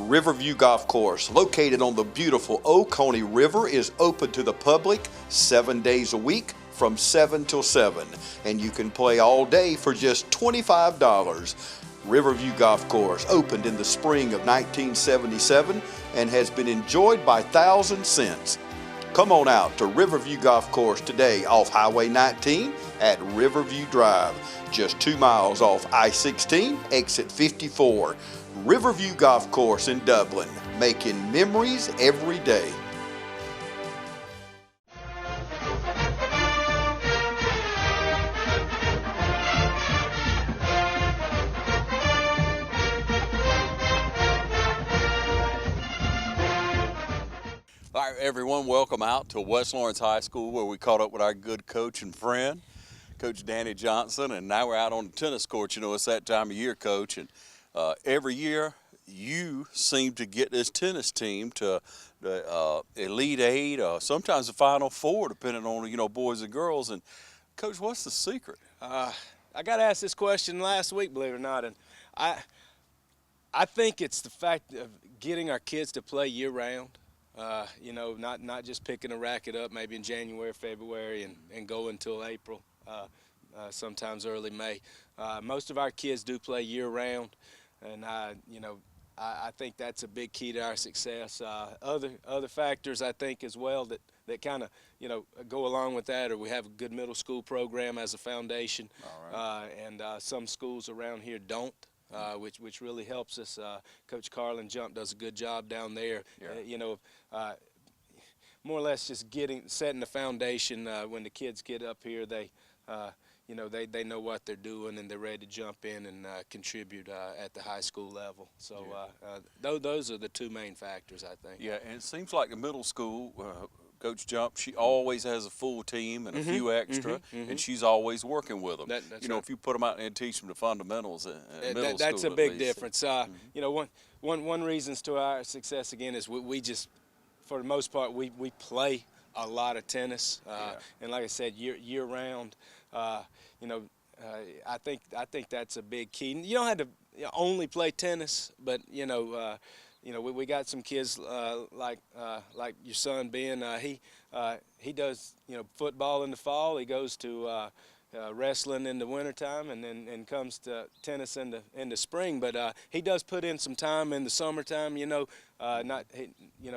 Riverview Golf Course, located on the beautiful Oconee River, is open to the public 7 days a week from 7 till 7, and you can play all day for just $25. Riverview Golf Course opened in the spring of 1977 and has been enjoyed by thousands since. Come on out to Riverview Golf Course today off Highway 19 at Riverview Drive, just 2 miles off I-16, exit 54. Riverview Golf Course in Dublin, making memories every day. All right, everyone, welcome out to West Lawrence High School, where we caught up with our good coach and friend, Coach Danny Johnson, and now we're out on the tennis court. You know, it's that time of year, Coach, and every year you seem to get this tennis team to the Elite Eight, sometimes the Final Four, depending on, you know, boys and girls. And Coach, what's the secret? I got asked this question last week, believe it or not, and I think it's the fact of getting our kids to play year-round. You know, not just picking a racket up maybe in January, February, and go until April, sometimes early May. Most of our kids do play year-round, and you know, I think that's a big key to our success. Other factors I think as well that kind of, you know, go along with that, or we have a good middle school program as a foundation. All right. And some schools around here don't. Which really helps us. Coach Carlin Jump does a good job down there. Yeah. You know, more or less just setting the foundation. When the kids get up here, they, you know, they know what they're doing, and they're ready to jump in and contribute at the high school level. So those are the two main factors, I think. Yeah, and it seems like the middle school, Coach Jump, she always has a full team and a few extra, and she's always working with them. You know, right. If you put them out there and teach them the fundamentals in middle school, that's a big difference. You know, one reasons to our success again is we just, for the most part, we play a lot of tennis, and like I said, year round. You know, I think that's a big key. You don't have to only play tennis, but you know, we got some kids like your son Ben. He does, you know, football in the fall. He goes to wrestling in the wintertime, and then comes to tennis in the spring. But he does put in some time in the summertime. You know,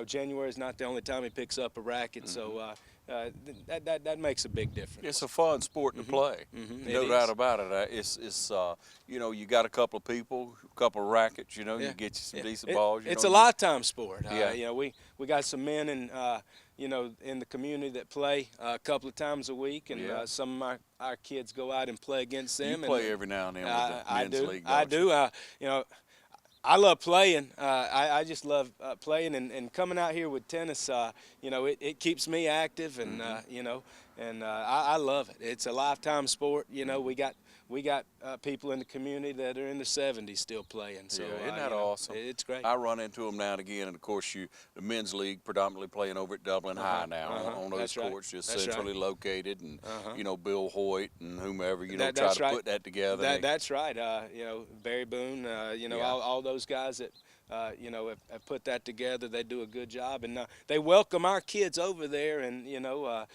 January is not the only time he picks up a racket. So. That makes a big difference. It's a fun sport to play, no doubt about it. It's you know, you got a couple of people, a couple of rackets, you know, you get you some decent balls. It's a lifetime sport. You know, we got some men you know, in the community that play a couple of times a week, and some of our kids go out and play against them. You play every now and then with the men's league, I do. You know, I love playing. I just love playing and coming out here with tennis. You know, it keeps me active, and you know, and I love it. It's a lifetime sport. You know, we got people in the community that are in the 70s still playing. So isn't that awesome? It's great. I run into them now and again, and of course the men's league predominantly playing over at Dublin High now on those courts, just centrally located, and you know, Bill Hoyt and whomever, you know, try to put that together. That's right. You know, Barry Boone, you know, all those guys that you know, have put that together. They do a good job, and they welcome our kids over there. And you know,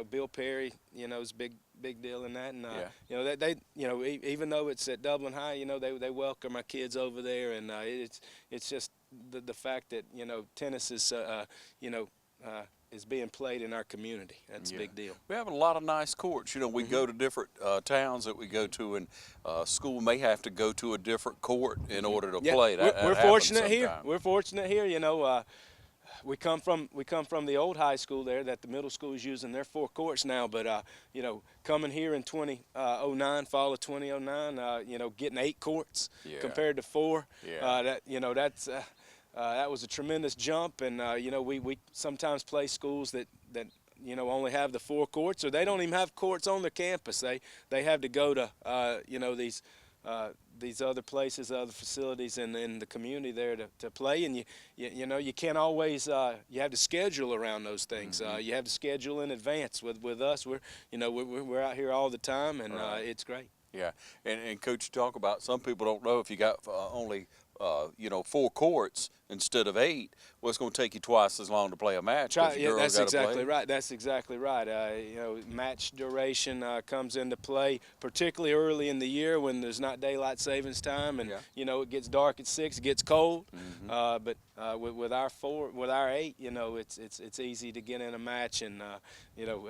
Bill Perry, you know, is big deal in that. And you know, they you know, even though it's at Dublin High, you know, they welcome our kids over there, and it's just the fact that, you know, tennis is you know, is being played in our community. That's a big deal. We have a lot of nice courts. You know, we go to different towns that we go to, and school may have to go to a different court in order to play. We're fortunate here. We're fortunate here. You know, we come from the old high school there that the middle school is using their 4 courts now. But you know, coming here in 2009, fall of 2009, you know, getting 8 courts compared to 4. That, you know, that's. That was a tremendous jump, and you know, we sometimes play schools that you know, only have the 4 courts, or they don't even have courts on their campus. They have to go to you know, these other places, other facilities in the community there to play, and you know, you can't always you have to schedule around those things. You have to schedule in advance. With us, we're out here all the time, and it's great. Yeah, and Coach, you talk about some people don't know if you got only 4 courts instead of 8, well, it's going to take you twice as long to play a match. Yeah, that's exactly right. That's exactly right. Match duration comes into play, particularly early in the year when there's not daylight savings time, and it gets dark at 6, it gets cold. But with our 8, it's easy to get in a match, and you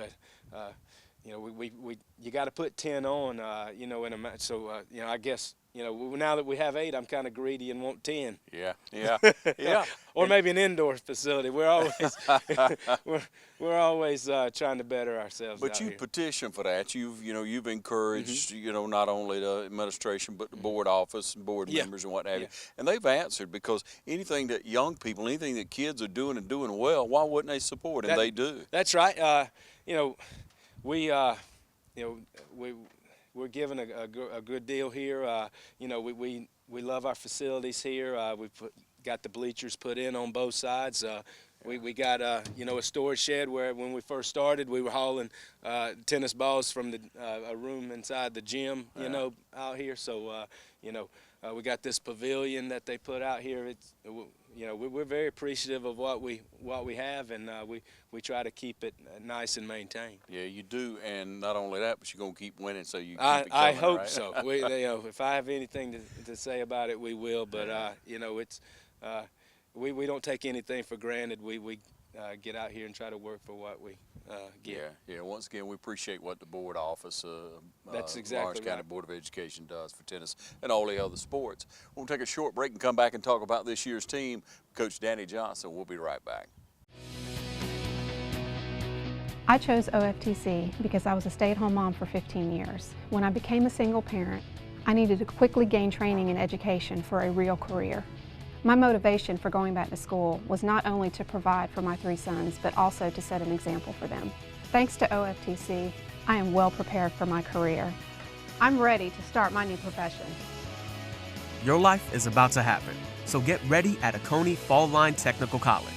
got to put 10 on, in a match. So I guess. Now that we have 8, I'm kind of greedy and want 10. Yeah. Or maybe an indoor facility. We're always we're always trying to better ourselves. But you petition for that. You've encouraged not only the administration but the board office and board members and what have you. And they've answered, because anything that young people, anything that kids are doing and doing well, why wouldn't they support? And they do. That's right. We're given a good deal here. We love our facilities here. We've got the bleachers put in on both sides. We got a storage shed where when we first started we were hauling tennis balls from a room inside the gym, out here. So we got this pavilion that they put out here. We're very appreciative of what we have, and we try to keep it nice and maintained. Yeah, you do, and not only that, but you're gonna keep winning, so you keep it coming, I hope right? so. If I have anything to say about it, we will. But it's we don't take anything for granted. We get out here and try to work for what we get. Yeah. Once again, we appreciate what the board office, That's exactly Lawrence County right. Board of Education does for tennis and all the other sports. We'll take a short break and come back and talk about this year's team. Coach Danny Johnson. We'll be right back. I chose OFTC because I was a stay-at-home mom for 15 years. When I became a single parent, I needed to quickly gain training and education for a real career. My motivation for going back to school was not only to provide for my 3 sons, but also to set an example for them. Thanks to OFTC, I am well prepared for my career. I'm ready to start my new profession. Your life is about to happen, so get ready at Oconee Fall Line Technical College.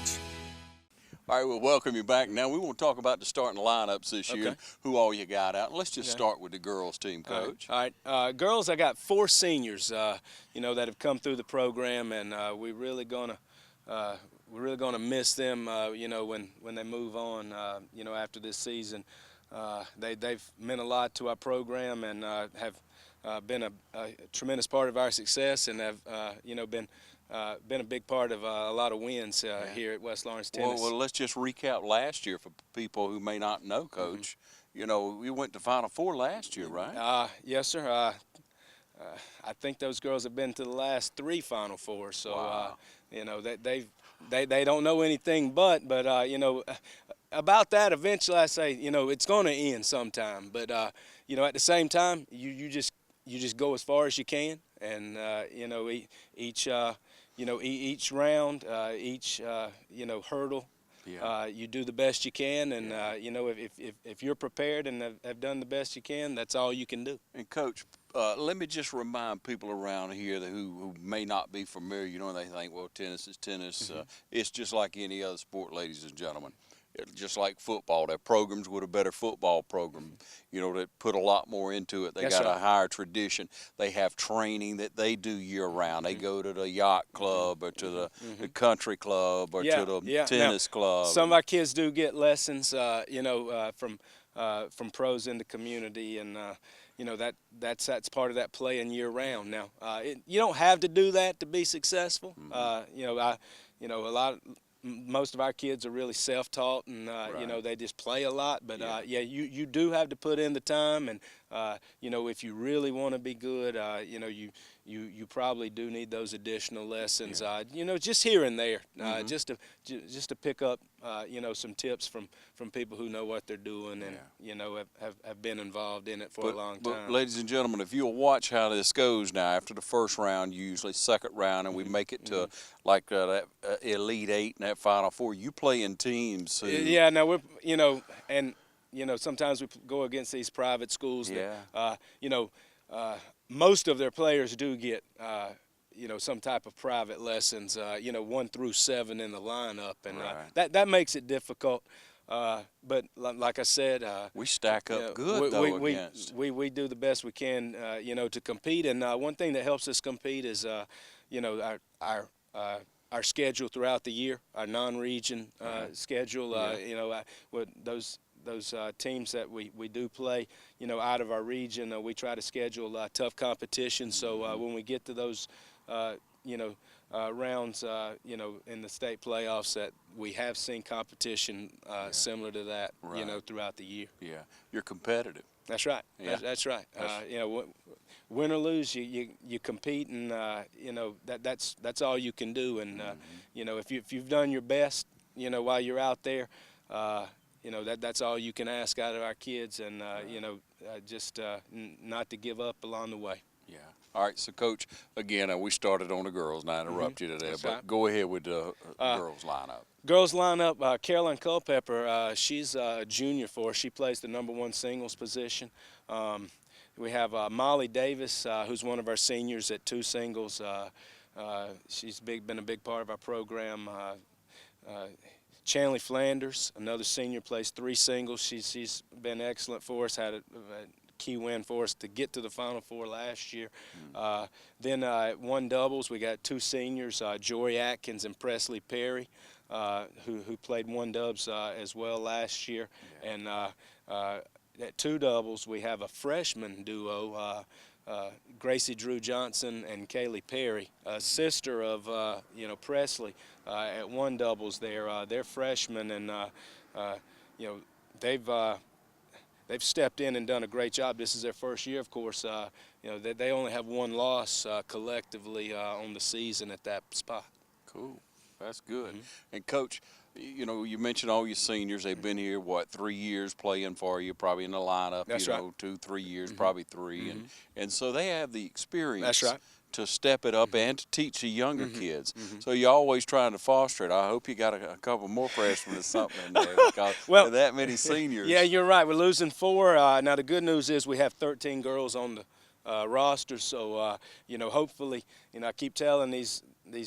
All right, we'll welcome you back. Now we want to talk about the starting lineups this year, who all you got out. Let's just start with the girls team, Coach. All right. Girls, I got 4 seniors, that have come through the program, and we're really gonna miss them, when they move on, after this season. They've meant a lot to our program and have been a tremendous part of our success, and have been a big part of a lot of wins here at West Lawrence Tennis. Well, let's just recap last year for people who may not know, Coach. We went to Final Four last year, right? Yes, sir. I think those girls have been to the last 3 Final Fours, so wow. They don't know anything but about that. Eventually, I say it's going to end sometime, but at the same time, you just go as far as you can, and each round, each hurdle, you do the best you can, and if you're prepared and have done the best you can, that's all you can do. And Coach, let me just remind people around here who may not be familiar. They think, well, tennis is tennis. It's just like any other sport, ladies and gentlemen. Just like football, their programs with a better football program, that put a lot more into it. They got a higher tradition. They have training that they do year round. They go to the yacht club or to the country club or to the tennis club. Some of our kids do get lessons, from pros in the community, and that's part of that playing year round. Now, you don't have to do that to be successful. Most of our kids are really self-taught, and they just play a lot. But you do have to put in the time, and if you really want to be good, you probably do need those additional lessons. Just here and there, just to pick up some tips from people who know what they're doing, and have been involved in it for a long time. But ladies and gentlemen, if you'll watch how this goes now, after the first round, usually second round, and we make it to like that Elite 8 and that Final Four, you play in teams. Now we're sometimes we go against these private schools that most of their players do get some type of private lessons, 1 through 7 in the lineup, and that makes it difficult. But like I said, we stack up good we do the best we can, to compete. And one thing that helps us compete is, you know, our schedule throughout the year, our non-region schedule. You know, with those teams that we do play, you know, out of our region, we try to schedule tough competition. So when we get to those, you know, rounds, you know, in the state playoffs, that we have seen competition similar to that, you know, throughout the year. Yeah, you're competitive. That's right. Yeah. That's right. You know, win or lose, you compete, and you know that's all you can do. And you know, if you've done your best, you know, while you're out there, you know that's all you can ask out of our kids, and you know, just not to give up along the way. Yeah. All right, so Coach, again, we started on the girls, and I interrupt you today, That's but right. go ahead with the girls lineup. Girls lineup, Caroline Culpepper, she's a junior for us. She plays the #1 singles position. We have Molly Davis, who's one of our seniors at 2 singles. She's been a big part of our program. Chanley Flanders, another senior, plays 3 singles. She's been excellent for us, had a key win for us to get to the Final Four last year. Then at 1 doubles, we got 2 seniors, Jory Atkins and Presley Perry, who played 1 dubs as well last year. Yeah. And at 2 doubles, we have a freshman duo, Gracie Drew Johnson and Kaylee Perry, a sister of you know, Presley. At 1 doubles, they're freshmen, and you know, they've stepped in and done a great job. This is their first year, of course. You know, they only have 1 loss collectively on the season at that spot. Cool. That's good. And Coach, you know, you mentioned all your seniors. They've been here, what, 3 years playing for you, probably in the lineup. That's you right. know, 2, 3 years, probably 3, and so they have the experience. That's right. To step it up and to teach the younger kids. So you're always trying to foster it. I hope you got a couple more freshmen or something in there, because well, that many seniors. Yeah, you're right. We're losing 4. Now the good news is we have 13 girls on the roster. So you know, hopefully, you know, I keep telling these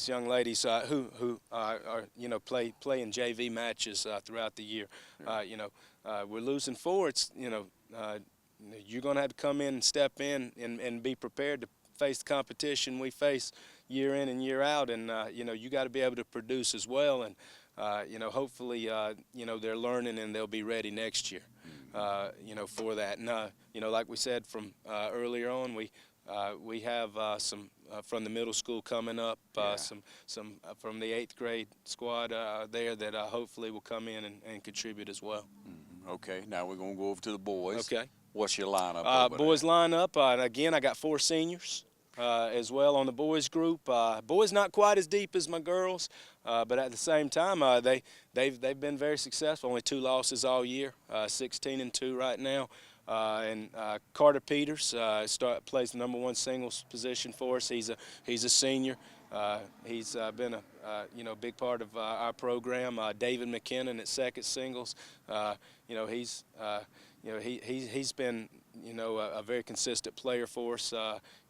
young ladies who are you know, play in JV matches throughout the year. You know, we're losing 4. It's, you know, you're going to have to come in and step in and be prepared to face the competition we face year in and year out, and you know, you got to be able to produce as well, and you know, hopefully you know, they're learning and they'll be ready next year, you know, for that. And you know, like we said from earlier on, we have some from the middle school coming up, some from the 8th grade squad there that hopefully will come in and contribute as well. Okay, now we're going to go over to the boys. Okay. What's your lineup? Boys lineup, and again, I got 4 seniors as well on the boys group. Boys not quite as deep as my girls, but at the same time, they've been very successful. Only 2 losses all year, 16-2 right now. And Carter Peters plays the #1 singles position for us. He's a senior. He's been a you know, big part of our program. David McKinnon at 2nd singles. You know, he's been, you know, a very consistent player for us,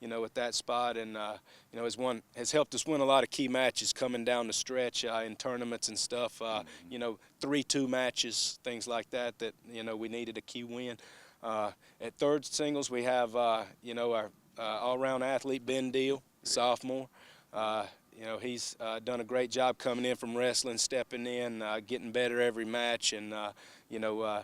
you know, at that spot, and you know, has helped us win a lot of key matches coming down the stretch in tournaments and stuff. You know, 3-2 matches, things like that you know, we needed a key win. At 3rd singles, we have you know, our all-round athlete Ben Deal, sophomore. You know, he's done a great job coming in from wrestling, stepping in, getting better every match, and you know,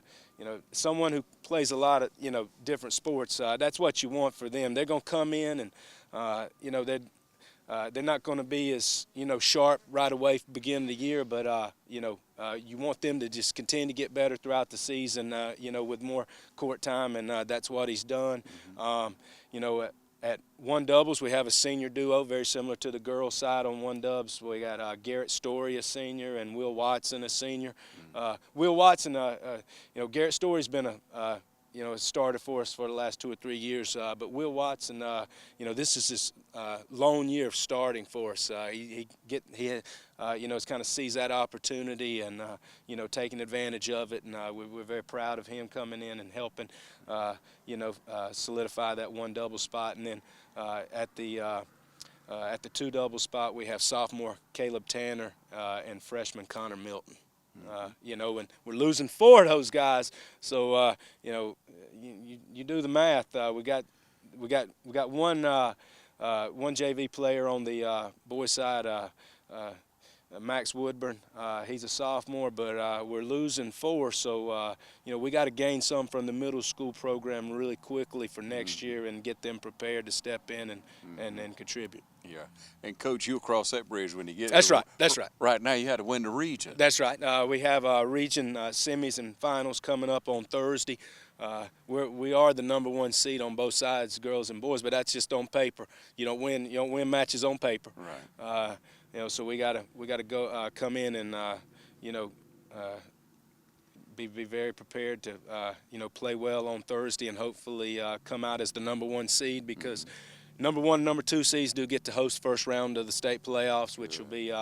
someone who plays a lot of, you know, different sports. That's what you want for them. They're going to come in, and you know, they're not going to be as, you know, sharp right away from the beginning of the year, but you know, you want them to just continue to get better throughout the season, you know, with more court time, and that's what he's done. You know, at 1 doubles, we have a senior duo, very similar to the girls' side on 1 dubs. We got Garrett Story, a senior, and Will Watson, a senior. Will Watson, you know, Garrett Story's been a you know, a starter for us for the last 2 or 3 years. But Will Watson, you know, this is his lone year of starting for us. He you know, has kind of seized that opportunity and, you know, taking advantage of it. And we're very proud of him coming in and helping, you know, solidify that 1 double spot. And then at the 2 double spot, we have sophomore Caleb Tanner and freshman Connor Milton. You know, and we're losing 4 of those guys. So, you know, you do the math. We got 1 one JV player on the boys side, Max Woodburn. He's a sophomore, but we're losing 4, so you know, we got to gain some from the middle school program really quickly for next year and get them prepared to step in and contribute. Yeah, and Coach, you'll cross that bridge when you get That's there. right. That's right. Right now, you had to win the region. That's right. We have region semis and finals coming up on Thursday. We are the #1 seed on both sides, girls and boys, but that's just on paper. You don't win matches on paper. Right. You know, so we gotta go come in and you know, be very prepared to you know, play well on Thursday and hopefully come out as the #1 seed, because #1 and #2 seeds do get to host first round of the state playoffs, which will be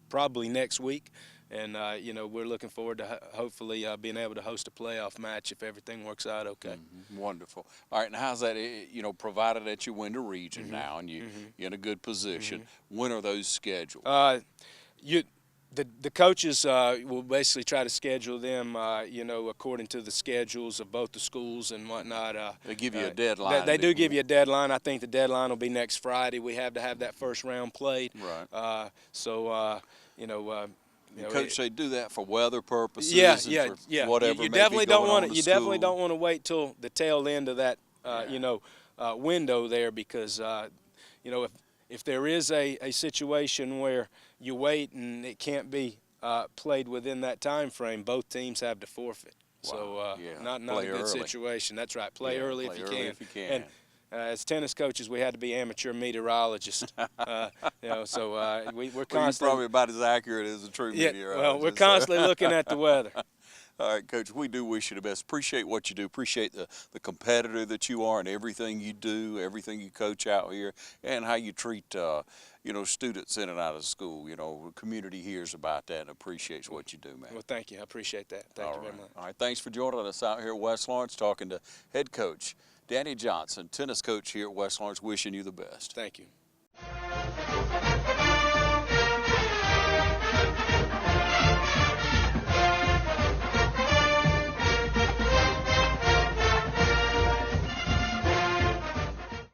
probably next week. And, you know, we're looking forward to hopefully being able to host a playoff match if everything works out okay. Wonderful. All right, now how's that, you know, provided that you win the region now and you're in a good position, when are those scheduled? The coaches will basically try to schedule them, you know, according to the schedules of both the schools and whatnot. They give you a deadline. They do give you a deadline. I think the deadline will be next Friday. We have to have that first round played. Right. So, you know, Coach, they do that for weather purposes. Yeah. Whatever. You definitely don't want to. You definitely don't want to wait till the tail end of that, you know, window there, because, you know, if there is a situation where you wait and it can't be played within that time frame, both teams have to forfeit. Wow. So not a good situation. That's right. Play early if you can. And as tennis coaches, we had to be amateur meteorologists. You know, so we're constantly. Well, you're probably about as accurate as a true meteorologist. Well, we're constantly looking at the weather. All right, Coach, we do wish you the best. Appreciate what you do. Appreciate the competitor that you are and everything you do, everything you coach out here, and how you treat, you know, students in and out of school. You know, the community hears about that and appreciates what you do, man. Well, thank you. I appreciate that. Thank you very much. All right, thanks for joining us out here at West Lawrence, talking to head coach Danny Johnson, tennis coach here at West Lawrence, wishing you the best. Thank you.